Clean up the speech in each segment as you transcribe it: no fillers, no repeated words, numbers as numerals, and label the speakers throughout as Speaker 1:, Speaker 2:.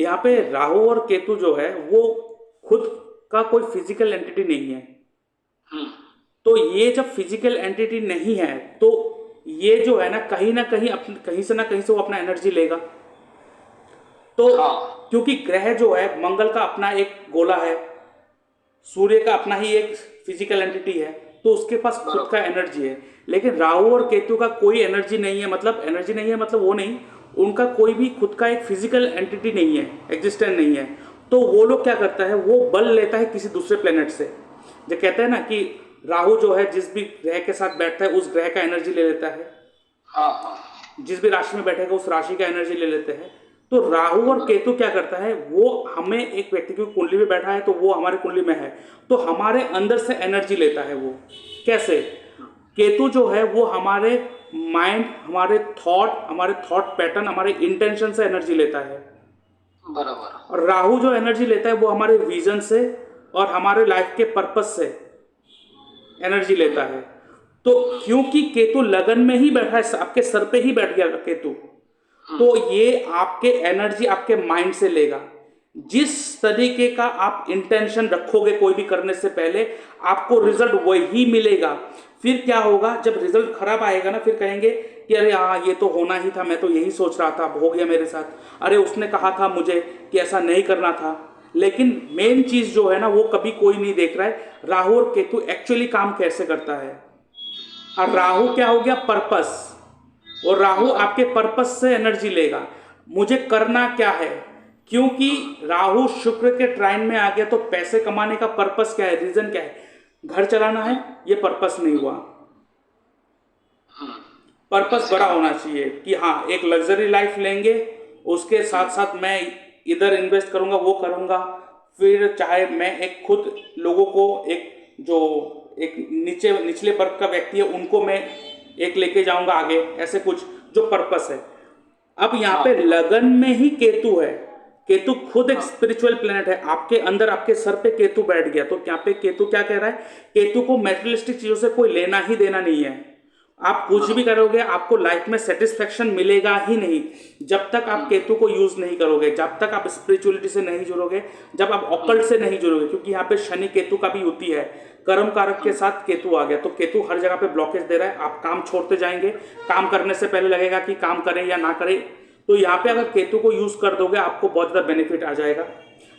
Speaker 1: यहाँ पे राहु और केतु जो है वो खुद का कोई फिजिकल एंटिटी नहीं है।
Speaker 2: हम्म।
Speaker 1: तो ये जब फिजिकल एंटिटी नहीं है तो ये जो है ना कहीं अपने कहीं से वो अपना एनर्जी लेगा। तो
Speaker 2: हाँ।
Speaker 1: क्योंकि ग्रह जो है, मंगल का अपना एक गोला है, सूर्य का अपना ही एक फिजिकल एंटिटी है, तो उसके पास खुद का
Speaker 2: बरोबर।
Speaker 1: एनर्जी है। लेकिन राहु और केतु का कोई एनर्जी नहीं है, मतलब एनर्जी नहीं है मतलब वो नहीं, उनका कोई भी खुद का एक फिजिकल एंटिटी नहीं है, एग्जिस्टेंट नहीं है। तो वो लोग क्या करता है, वो बल लेता है किसी दूसरे प्लेनेट से। जो कहते हैं ना कि राहु जो है जिस भी ग्रह के साथ बैठता है उस ग्रह का एनर्जी ले लेता है,
Speaker 2: हाँ हाँ।
Speaker 1: जिस भी राशि में बैठेगा उस राशि का एनर्जी ले लेते हैं। तो राहु और
Speaker 2: बरोबर।
Speaker 1: केतु क्या करता है, वो हमें एक व्यक्ति की कुंडली में बैठा है तो वो हमारे कुंडली में है, तो हमारे अंदर से एनर्जी लेता है वो। कैसे? केतु जो है वो हमारे माइंड, हमारे थॉट पैटर्न, हमारे इंटेंशन से एनर्जी लेता है।
Speaker 2: बराबर।
Speaker 1: और राहु जो एनर्जी लेता है वो हमारे विजन से और हमारे लाइफ के पर्पस से एनर्जी लेता है। तो क्योंकि केतु लगन में ही बैठा है, आपके सर पे ही बैठ गया केतु, तो ये आपके एनर्जी आपके माइंड से लेगा। जिस तरीके का आप इंटेंशन रखोगे कोई भी करने से पहले, आपको रिजल्ट वही मिलेगा। फिर क्या होगा, जब रिजल्ट खराब आएगा ना, फिर कहेंगे कि अरे हाँ ये तो होना ही था, मैं तो यही सोच रहा था, अब हो गया मेरे साथ, अरे उसने कहा था मुझे कि ऐसा नहीं करना था। लेकिन मेन चीज जो है ना वो कभी कोई नहीं देख रहा है, राहु और केतु एक्चुअली काम कैसे करता है। और राहु क्या हो गया, पर्पस, और राहु
Speaker 2: बराबर।
Speaker 1: आपके पर्पस से एनर्जी लेगा। मुझे करना क्या है, क्योंकि राहु शुक्र के ट्राइन में आ गया, तो पैसे कमाने का पर्पस क्या है, रीजन क्या है, घर चलाना है, ये पर्पस नहीं हुआ। पर्पस
Speaker 2: पैसे
Speaker 1: बड़ा होना
Speaker 2: कमाना।
Speaker 1: चाहिए कि हाँ एक लग्जरी लाइफ लेंगे, उसके साथ साथ मैं इधर इन्वेस्ट करूंगा, वो करूंगा, फिर चाहे मैं एक खुद लोगों को, एक जो एक निचले वर्ग का व्यक्ति है उनको मैं एक लेके जाऊंगा आगे, ऐसे कुछ जो पर्पस है। अब यहाँ पे
Speaker 2: हाँ
Speaker 1: लगन में ही केतु है, केतु खुद एक
Speaker 2: हाँ।
Speaker 1: स्पिरिचुअल प्लेनेट है, आपके अंदर आपके सर पे केतु बैठ गया। तो यहाँ पे केतु क्या कह रहा है, केतु को मेटेरियलिस्टिक चीजों से कोई लेना ही देना नहीं है। आप कुछ भी
Speaker 2: बरोबर।
Speaker 1: करोगे आपको लाइफ में सेटिस्फेक्शन मिलेगा ही नहीं, जब तक आप केतु को यूज नहीं करोगे, जब तक आप स्पिरिचुअलिटी से नहीं जुड़ोगे, जब आप ऑकल्ट से नहीं जुड़ोगे। क्योंकि यहाँ पे शनि केतु का भी होती है, कर्म कारक के साथ केतु आ गया, तो केतु हर जगह पे ब्लॉकेज दे रहा है। आप काम छोड़ते जाएंगे, काम करने से पहले लगेगा कि काम करें या ना करें। तो यहाँ पे अगर केतु को यूज कर दोगे आपको बहुत ज़्यादा बेनिफिट आ जाएगा।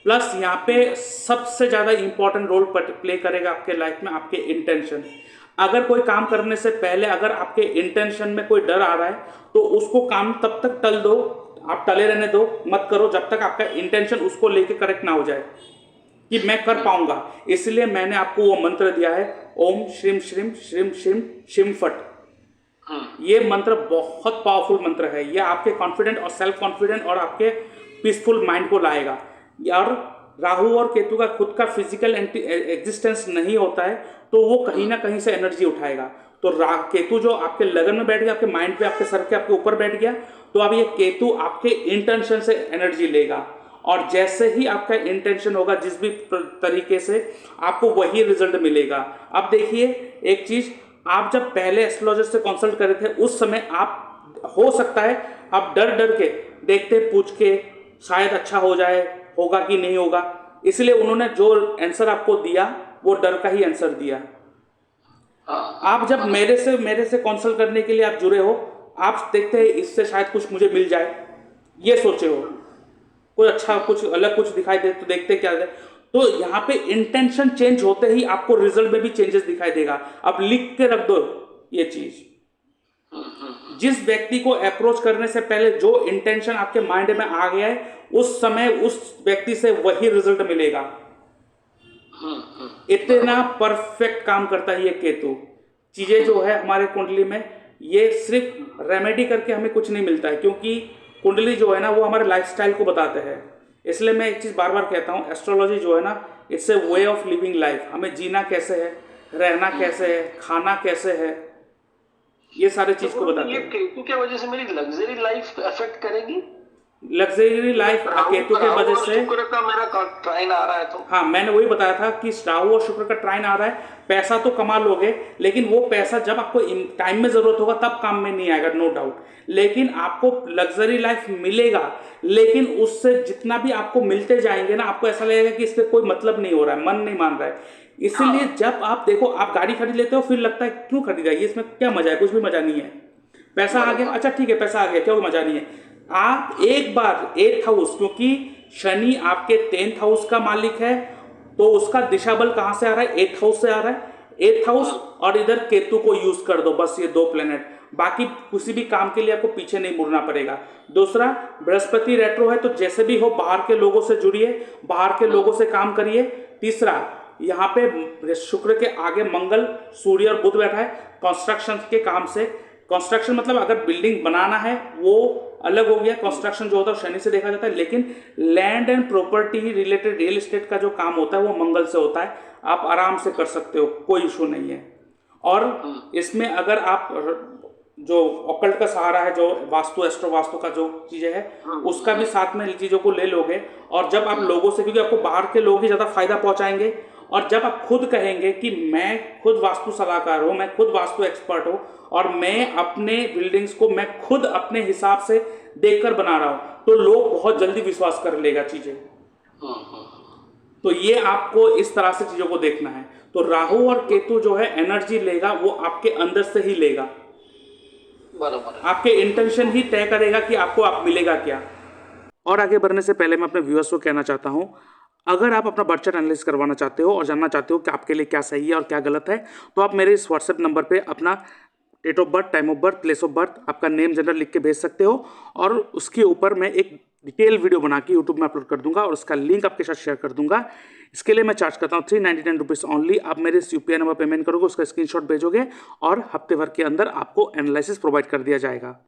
Speaker 1: प्लस यहाँ पे सबसे ज़्यादा इंपॉर्टेंट रोल प्ले करेगा आपके लाइफ में आपके इंटेंशन। अगर कोई काम करने से पहले अगर आपके इंटेंशन में कोई डर आ रहा है, तो उसको काम तब तक टल दो, आप टले रहने दो, मत करो जब तक आपका इंटेंशन उसको लेके करेक्ट ना हो जाए कि मैं कर पाऊंगा। इसलिए मैंने आपको वो मंत्र दिया है, ओम श्रीम श्रीम श्रीम श्रीम शिम फट। ये मंत्र बहुत पावरफुल मंत्र है, ये आपके कॉन्फिडेंट और सेल्फ कॉन्फिडेंट और आपके पीसफुल माइंड को लाएगा। और राहु और केतु का खुद का फिजिकल एग्जिस्टेंस नहीं होता है, तो वो कहीं ना कहीं से एनर्जी उठाएगा। तो केतु जो आपके लगन में बैठ गया, आपके माइंड पे, आपके सर के आपके ऊपर बैठ गया, तो अब ये केतु आपके इंटेंशन से एनर्जी लेगा। और जैसे ही आपका इंटेंशन होगा जिस भी तरीके से, आपको वही रिजल्ट मिलेगा। अब देखिए एक चीज, आप जब पहले एस्ट्रोलॉजर से कंसल्ट कर रहे थे उस समय आप, हो सकता है आप डर डर के देखते, पूछ के शायद अच्छा हो जाए, होगा कि नहीं होगा, इसलिए उन्होंने जो आंसर आपको दिया वो डर का ही आंसर दिया।
Speaker 2: हाँ।
Speaker 1: आप जब
Speaker 2: बरोबर।
Speaker 1: मेरे से कंसल्ट करने के लिए आप जुड़े हो, आप देखते हैं इससे शायद कुछ मुझे मिल जाए, ये सोचे हो, कोई अच्छा कुछ अलग कुछ दिखाई दे तो देखते क्या है। तो यहाँ पे इंटेंशन चेंज होते ही आपको रिजल्ट में भी चेंजेस दिखाई देगा। अब लिख के रख दो ये चीज, जिस व्यक्ति को अप्रोच करने से पहले जो इंटेंशन आपके माइंड में आ गया है, उस समय उस व्यक्ति से वही रिजल्ट मिलेगा। इतना
Speaker 2: बरोबर।
Speaker 1: परफेक्ट काम करता है ये केतु। चीजें जो है हमारे कुंडली में, ये सिर्फ रेमेडी करके हमें कुछ नहीं मिलता है, क्योंकि कुंडली जो है ना वो हमारे लाइफस्टाइल को बताते हैं। इसलिए मैं एक चीज बार बार कहता हूँ, एस्ट्रोलॉजी जो है ना, it's a way of living life. हमें जीना कैसे है, रहना कैसे है, खाना कैसे है, ये सारे
Speaker 2: तो
Speaker 1: चीज को
Speaker 2: गुरु जी,
Speaker 1: बताते
Speaker 2: ये
Speaker 1: हैं।
Speaker 2: केतु की वजह से मेरी लग्जरी लाइफ अफेक्ट करेगी?
Speaker 1: लग्जरी लाइफ केतु के
Speaker 2: राहु
Speaker 1: वजह
Speaker 2: और
Speaker 1: से।
Speaker 2: शुक्र का मेरा ट्राइन आ रहा है तो
Speaker 1: हाँ, मैंने वही बताया था कि राहु और शुक्र का ट्राइन आ रहा है, पैसा तो कमा लोगे, लेकिन वो पैसा जब आपको टाइम में जरूरत होगा तब काम में नहीं आएगा, नो डाउट। लेकिन आपको लग्जरी लाइफ मिलेगा, लेकिन उससे जितना भी आपको मिलते जाएंगे ना, आपको ऐसा लगेगा कि इससे कोई मतलब नहीं हो रहा है, मन नहीं मान रहा है। इसीलिए जब आप देखो, आप गाड़ी खरीद लेते हो, फिर लगता है क्यों खरीदा, ये इसमें क्या मजा है, कुछ भी मजा नहीं है। पैसा आ गया, अच्छा ठीक है, पैसा आ गया, क्या मजा नहीं है। आप एक बार 8th हाउस, क्योंकि शनि आपके 10th हाउस का मालिक है, तो उसका दिशा बल कहां से आ रहा है, 8th हाउस से आ रहा है। 8th हाउस और इधर केतु को यूज कर दो, बस ये 2 प्लेनेट, बाकी किसी भी काम के लिए आपको पीछे नहीं मुड़ना पड़ेगा। दूसरा, बृहस्पति रेट्रो है, तो जैसे भी हो बाहर के लोगों से जुड़िए, बाहर के लोगों से काम करिए। तीसरा, यहाँ पे शुक्र के आगे मंगल, सूर्य और बुध बैठा है, कंस्ट्रक्शन के काम से। कंस्ट्रक्शन मतलब अगर बिल्डिंग बनाना है वो अलग हो गया, कंस्ट्रक्शन जो होता है शनि से देखा जाता है, लेकिन land and property related real estate का जो काम होता है वो मंगल से होता है। आप आराम से कर सकते हो, कोई इशू नहीं है। और इसमें अगर आप जो ऑकल्ट का सहारा है, जो वास्तु, एस्ट्रो वास्तु का जो चीजें है, उसका भी साथ में चीजों को ले लोगे, और जब आप लोगों से, क्योंकि आपको बाहर के लोग ही ज्यादा फायदा पहुंचाएंगे, और जब आप खुद कहेंगे कि मैं खुद वास्तु सलाहकार हूँ, मैं खुद वास्तु एक्सपर्ट हूँ, और मैं अपने बिल्डिंग्स को मैं खुद अपने हिसाब से देखकर बना रहा हूँ, तो लोग बहुत जल्दी विश्वास कर लेगा चीजें। तो ये आपको इस तरह से चीजों को देखना है। तो राहु और केतु जो है एनर्जी लेगा, वो आपके अंदर से ही लेगा,
Speaker 2: बराबर,
Speaker 1: आपके इंटेंशन ही तय करेगा कि आपको आप मिलेगा क्या। और आगे बढ़ने से पहले मैं अपने व्यूअर्स को कहना चाहता हूं, अगर आप अपना बर्थ चार्ट एनालिसिस करवाना चाहते हो और जानना चाहते हो कि आपके लिए क्या सही है और क्या गलत है, तो आप मेरे इस व्हाट्सएप नंबर पे अपना date of birth, time of birth, place of birth, आपका नेम, जेंडर लिख के भेज सकते हो, और उसके ऊपर मैं एक डिटेल वीडियो बना के यूट्यूब में अपलोड कर दूंगा और उसका लिंक आपके साथ शेयर कर दूंगा। इसके लिए मैं चार्ज करता हूँ 399 रुपीज़ ऑनली। आप मेरे इस यूपीआई नंबर पेमेंट करोगे, उसका स्क्रीनशॉट भेजोगे और हफ्ते भर के अंदर आपको एनालिसिस प्रोवाइड कर दिया जाएगा।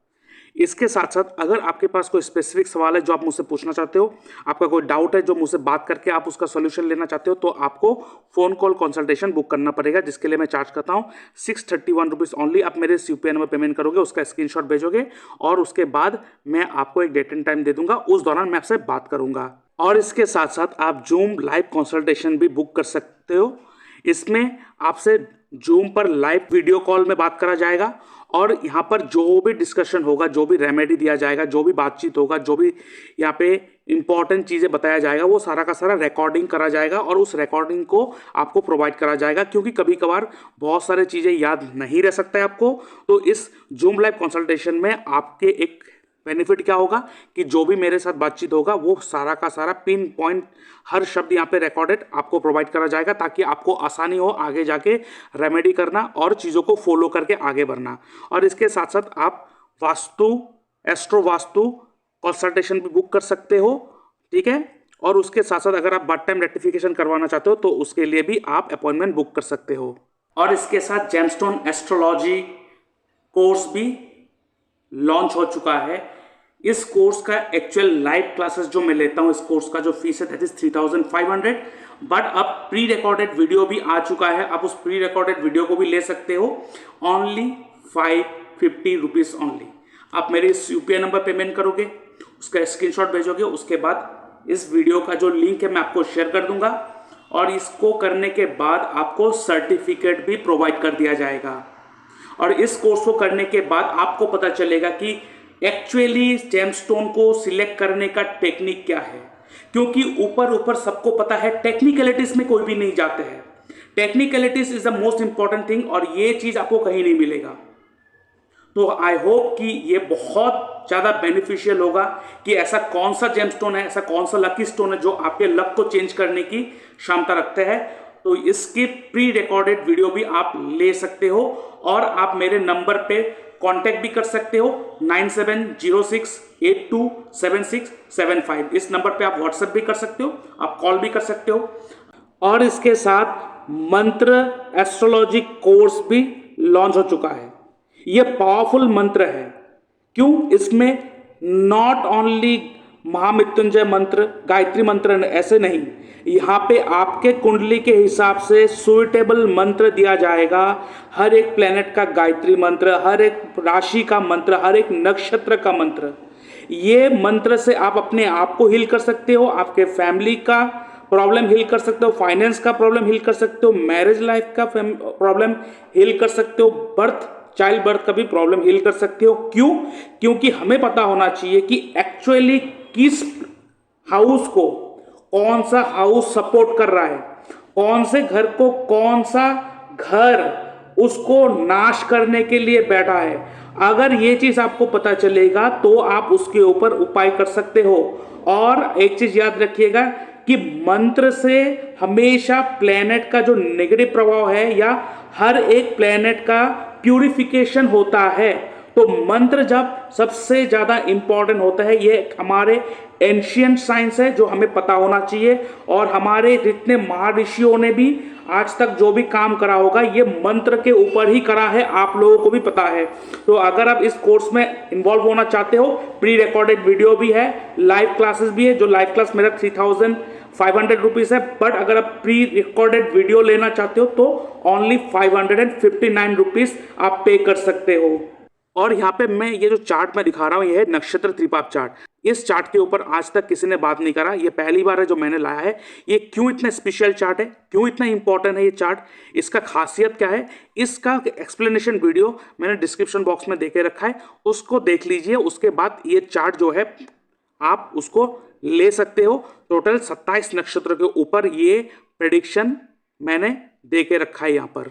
Speaker 1: इसके साथ साथ अगर आपके पास कोई स्पेसिफिक सवाल है जो आप मुझसे पूछना चाहते हो, आपका कोई डाउट है जो मुझसे बात करके आप उसका सॉल्यूशन लेना चाहते हो, तो आपको फोन कॉल कंसल्टेशन बुक करना पड़ेगा, जिसके लिए मैं चार्ज करता हूँ 631 रुपीज़ ऑनली। आप मेरे इस यूपीआई नंबर पेमेंट करोगे, उसका स्क्रीनशॉट भेजोगे, और उसके बाद मैं आपको एक डेट एंड टाइम दे दूंगा, उस दौरान मैं आपसे बात करूंगा। और इसके साथ साथ आप जूम लाइव कंसल्टेशन भी बुक कर सकते हो। इसमें आपसे जूम पर लाइव वीडियो कॉल में बात करा जाएगा, और यहाँ पर जो भी डिस्कशन होगा, जो भी रेमेडी दिया जाएगा, जो भी बातचीत होगा, जो भी यहाँ पे इंपॉर्टेंट चीज़ें बताया जाएगा, वो सारा का सारा रिकॉर्डिंग करा जाएगा, और उस रिकॉर्डिंग को आपको प्रोवाइड करा जाएगा, क्योंकि कभी कभार बहुत सारी चीज़ें याद नहीं रह सकता है आपको। तो इस जूम लाइव कंसल्टेशन में आपके एक बेनिफिट क्या होगा कि जो भी मेरे साथ बातचीत होगा वो सारा का सारा पिन पॉइंट, हर शब्द यहाँ पे रिकॉर्डेड आपको प्रोवाइड करा जाएगा, ताकि आपको आसानी हो आगे जाके रेमेडी करना और चीज़ों को फॉलो करके आगे बढ़ना। और इसके साथ साथ आप वास्तु, एस्ट्रो वास्तु कंसल्टेशन भी बुक कर सकते हो, ठीक है। और उसके साथ साथ अगर आप बर्थ टाइम रेक्टिफिकेशन करवाना चाहते हो तो उसके लिए भी आप अपॉइंटमेंट बुक कर सकते हो। और इसके साथ जेमस्टोन एस्ट्रोलॉजी कोर्स भी लॉन्च हो चुका है। इस कोर्स का एक्चुअल लाइव क्लासेस जो मैं लेता हूं, इस कोर्स का जो फीस है दैट इज 3500, बट अब प्री रिकॉर्डेड वीडियो भी आ चुका है। आप उस प्री रिकॉर्डेड वीडियो को भी ले सकते हो, ओनली 550 रुपीज़ ओनली। आप मेरे इस यूपीआई नंबर पेमेंट करोगे, उसका स्क्रीनशॉट भेजोगे, उसके बाद इस वीडियो का जो लिंक है मैं आपको शेयर कर दूंगा, और इसको करने के बाद आपको सर्टिफिकेट भी प्रोवाइड कर दिया जाएगा। और इस कोर्स को करने के बाद आपको पता चलेगा कि एक्चुअली जेमस्टोन को सिलेक्ट करने का टेक्निक क्या है, क्योंकि ऊपर ऊपर सबको पता है, टेक्निकलिटीज में कोई भी नहीं जाते हैं। Technicalities is the most important thing, और ये चीज आपको कहीं नहीं मिलेगा। तो आई होप कि ये बहुत ज्यादा बेनिफिशियल होगा कि ऐसा कौन सा जेमस्टोन है, ऐसा कौन सा लकी स्टोन है जो आपके लक को चेंज करने की क्षमता रखते हैं। तो इसकी प्री रिकॉर्डेड वीडियो भी आप ले सकते हो, और आप मेरे नंबर पे कांटेक्ट भी कर सकते हो 9706827675। इस नंबर पे आप व्हाट्सएप भी कर सकते हो, आप कॉल भी कर सकते हो। और इसके साथ मंत्र एस्ट्रोलॉजी कोर्स भी लॉन्च हो चुका है। यह पावरफुल मंत्र है। क्यों? इसमें नॉट ओनली महामृत्युंजय मंत्र, गायत्री मंत्र ऐसे नहीं, यहाँ पे आपके कुंडली के हिसाब से सुइटेबल मंत्र दिया जाएगा। हर एक प्लेनेट का गायत्री मंत्र, हर एक राशि का मंत्र, हर एक नक्षत्र का मंत्र, ये मंत्र से आप अपने आप को हील कर सकते हो, आपके फैमिली का प्रॉब्लम हील कर सकते हो, फाइनेंस का प्रॉब्लम हील कर सकते हो, मैरिज लाइफ का प्रॉब्लम हील कर सकते हो, चाइल्ड बर्थ का भी प्रॉब्लम हील कर सकते हो। क्यों? क्योंकि हमें पता होना चाहिए कि एक्चुअली किस हाउस को कौन सा हाउस सपोर्ट कर रहा है, कौन से घर को कौन सा घर उसको नाश करने के लिए बैठा है। अगर ये चीज आपको पता चलेगा तो आप उसके ऊपर उपाय कर सकते हो। और एक चीज याद रखिएगा कि मंत्र से हमेशा प्लेनेट का जो नेगेटिव प्रभाव है या हर एक प्लेनेट का प्यूरिफिकेशन होता है। तो मंत्र जब सबसे ज्यादा इंपॉर्टेंट होता है, ये हमारे एंशियंट साइंस है जो हमें पता होना चाहिए। और हमारे जितने महर्षियों ने भी आज तक जो भी काम करा होगा ये मंत्र के ऊपर ही करा है, आप लोगों को भी पता है। तो अगर आप इस कोर्स में इन्वॉल्व होना चाहते हो, प्री रिकॉर्डेड वीडियो भी है, लाइव क्लासेस भी है। जो लाइव क्लास मेरा 3500 रुपीज है, बट अगर आप प्री रिकॉर्डेड वीडियो लेना चाहते हो तो ओनली 559 रुपीज आप पे कर सकते हो। और यहाँ पे मैं ये जो चार्ट मैं दिखा रहा हूँ, ये है नक्षत्र त्रिपाप चार्ट। इस चार्ट के ऊपर आज तक किसी ने बात नहीं करा, ये पहली बार है जो मैंने लाया है। ये क्यों इतना स्पेशल चार्ट है, क्यों इतना इंपॉर्टेंट है ये चार्ट, इसका खासियत क्या है, इसका एक्सप्लेनेशन वीडियो मैंने डिस्क्रिप्शन बॉक्स में देके रखा है, उसको देख लीजिए। उसके बाद ये चार्ट जो है आप उसको ले सकते हो। टोटल 27 नक्षत्र के ऊपर ये प्रेडिक्शन मैंने देके रखा है यहाँ पर।